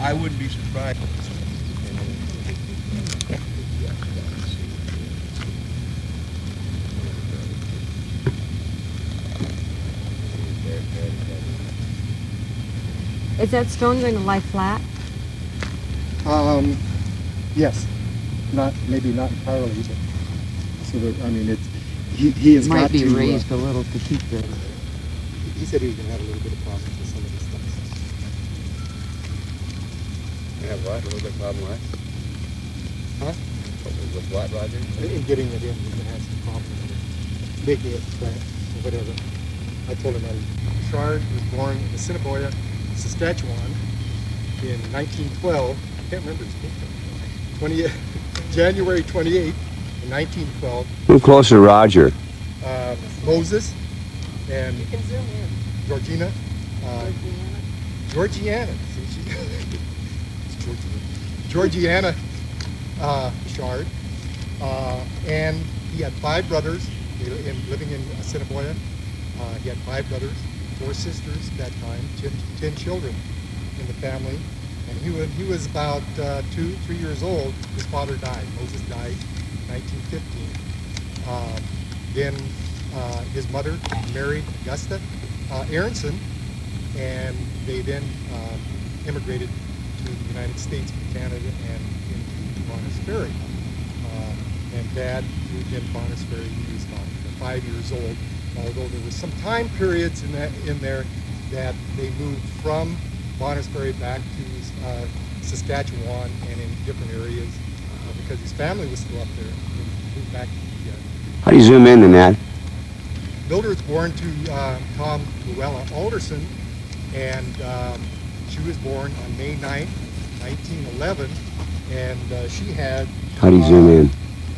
I wouldn't be surprised. Is that stone going to lie flat? Yes, maybe not entirely, but so that, I mean, he has might got be to raised a little to keep the. He said he was going to have a little bit of problems with some of this stuff. You have what? A little bit of problem what? Huh? With what, Roger? In getting it in, we're going to have some problems with making it flat or whatever. I told him that Bechard was born in Assiniboia, Saskatchewan in 1912. I can't remember his date. January 28th, in 1912. Move closer, Roger. Moses and You can zoom in. Georgiana. Georgiana. It's Georgiana Bechard. And he had 5 brothers living in Assiniboia. He had 5 brothers, 4 sisters at that time, 10 children in the family. And he was about 2-3 years old. His father died. Moses died in 1915. Then his mother married Augusta Aronson, and they then immigrated to the United States from Canada and into Bonners Ferry. And Dad moved in Bonners Ferry. He was about 5 years old. Although there was some time periods in there that they moved from Bonners Ferry back to Saskatchewan and in different areas because his family was still up there. He moved back to How do you zoom in, Nanette? Mildred was born to Tom Luella Alderson, and she was born on May 9th, 1911, and she had How do you zoom in?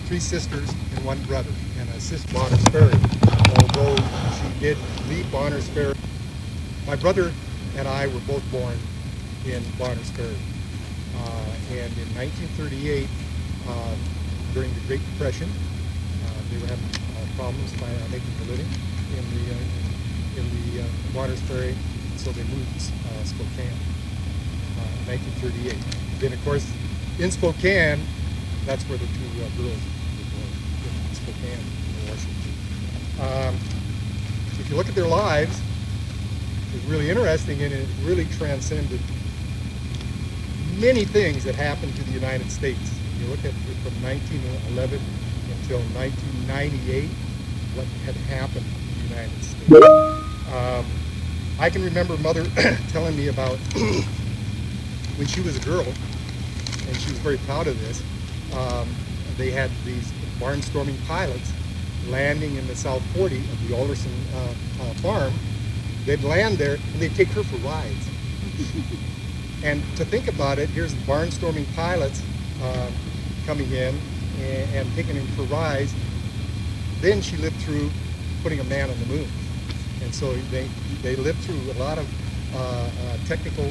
3 sisters and 1 brother, and a sister Bonners Ferry. Although she did leave Bonners Ferry, my brother and I were both born in Bonners Ferry. And in 1938, during the Great Depression, they were having problems making a living in the Bonners Ferry, so they moved to Spokane in 1938. Then, of course, in Spokane, that's where the 2 girls were born, in Spokane, Washington. If you look at their lives, it's really interesting, and it really transcended many things that happened to the United States. If you look at it from 1911 until 1998, what had happened in the United States. I can remember Mother telling me about when she was a girl, and she was very proud of this. They had these barnstorming pilots landing in the South 40 of the Alderson farm. They'd land there and they'd take her for rides. And to think about it, here's the barnstorming pilots coming in and taking him for rides. Then she lived through putting a man on the moon. And so they lived through a lot of technical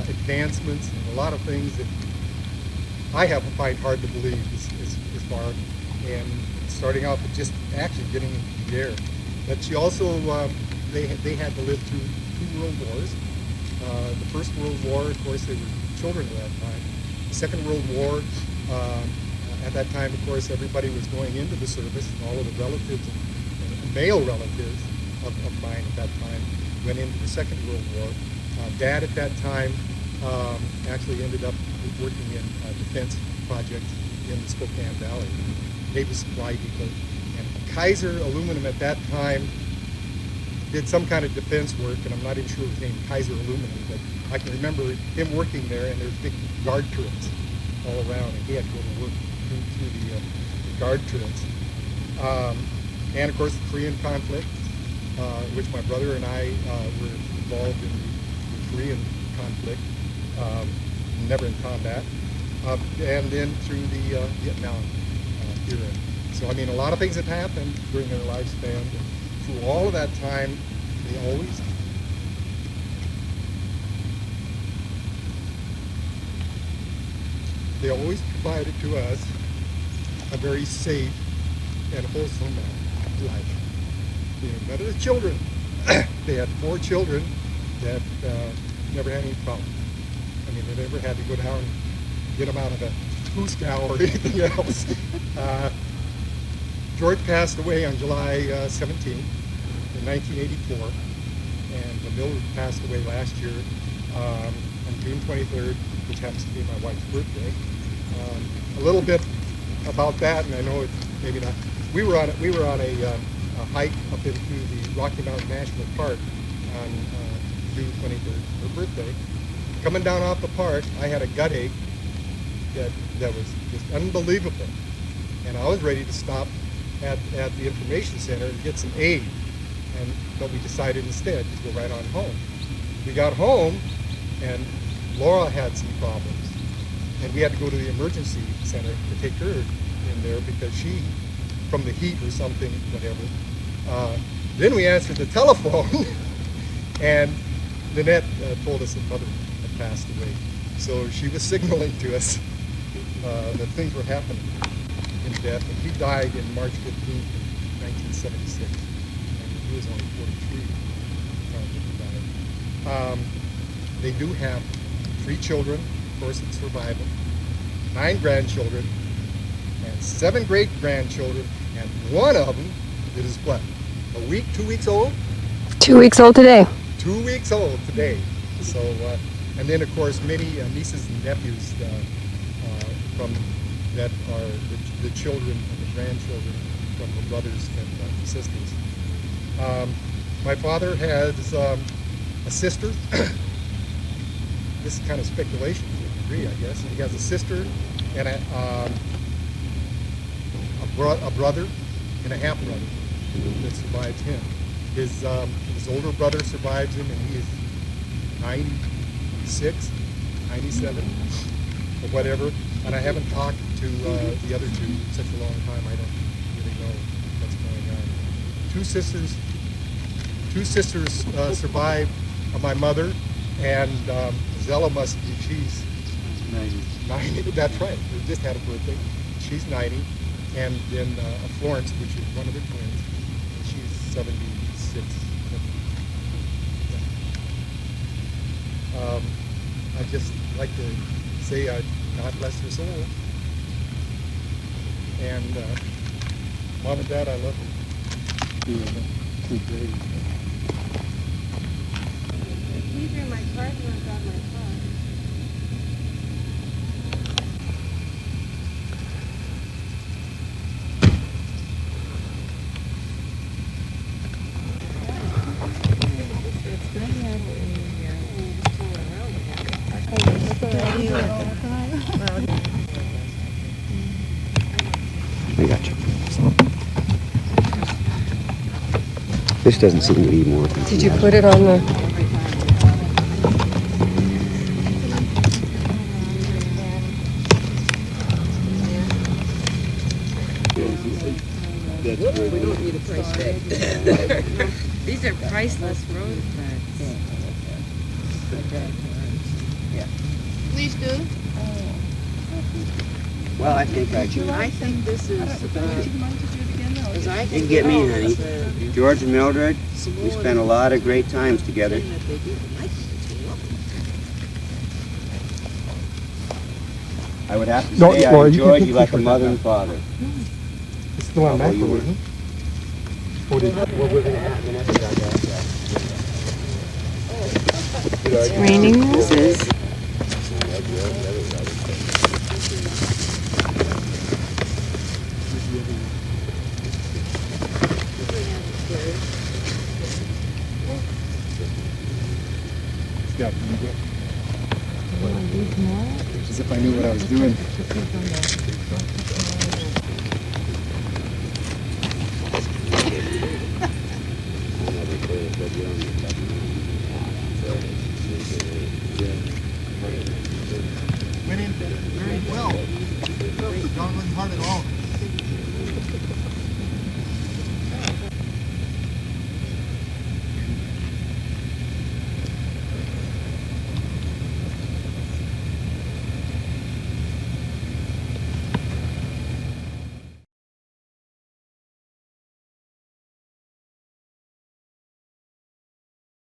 advancements and a lot of things that I find hard to believe as far. And starting out with just actually getting into the air. But she also, they had to live through 2 world wars. The First World War, of course, they were children at that time. The Second World War, at that time, of course, everybody was going into the service, and all of the relatives, and male relatives of mine at that time, went into the Second World War. Dad at that time actually ended up working in defense projects in the Spokane Valley, Naval Supply Depot. And Kaiser Aluminum at that time did some kind of defense work, and I'm not even sure it was named Kaiser Aluminum, but I can remember him working there, and there's big guard turrets all around, and he had to go to work through the guard turrets. And of course, the Korean conflict, which my brother and I were involved in the Korean conflict, never in combat, and then through the Vietnam era. So, I mean, a lot of things have happened during their lifespan. Through all of that time, they always provided to us a very safe and wholesome life. But the children, they had 4 children that never had any problem. I mean, they never had to go down and get them out of a goose cow or anything else. George passed away on July 17th in 1984, and Mildred passed away last year on June 23rd, which happens to be my wife's birthday. A little bit about that, and I know it's maybe not. We were on a hike up into the Rocky Mountain National Park on June 23rd, her birthday. Coming down off the park, I had a gut ache that was just unbelievable, and I was ready to stop at the information center and get some aid, but we decided instead to go right on home. We got home, and Laura had some problems, and we had to go to the emergency center to take her in there because she, from the heat or something, whatever. Then we answered the telephone, and Nanette told us that Mother had passed away. So she was signaling to us that things were happening in death. And he died in March 15th, 1976. And he was only 43 when he died. They do have 3 children, of course, in survival, 9 grandchildren, and 7 great-grandchildren, and one of them is what, 2 weeks old? 2 weeks old today. 2 weeks old today. So, and then of course many nieces and nephews from that are the children and the grandchildren from the brothers and sisters. My father has a sister. This is kind of speculation to a degree, I guess. He has a sister and a brother and a half-brother that survives him. His older brother survives him, and he is 96, 97, or whatever. And I haven't talked to the other 2 in such a long time. I don't really know what's going on. 2 sisters survived my mother, and Zella must be, she's 90. That's right. We just had a birthday. She's 90. And then Florence, which is one of the twins, she's 76. I'd just like to say God bless her soul. And Mom and Dad, I love you. These are my cards when I got my car. I got you. This doesn't seem to be more. Did you put it on the... We don't need a price tag. These are priceless rosebuds. Please do. Well, I think I can. I think this is. You can get me, honey. George and Mildred, we spent a lot of great times together. I would have to say I enjoyed you like a mother and father. It's still on that, isn't it? What we're going to have It's raining now? This is. Yeah, as if I knew what I was doing. Went in very well. Don't look hard at all.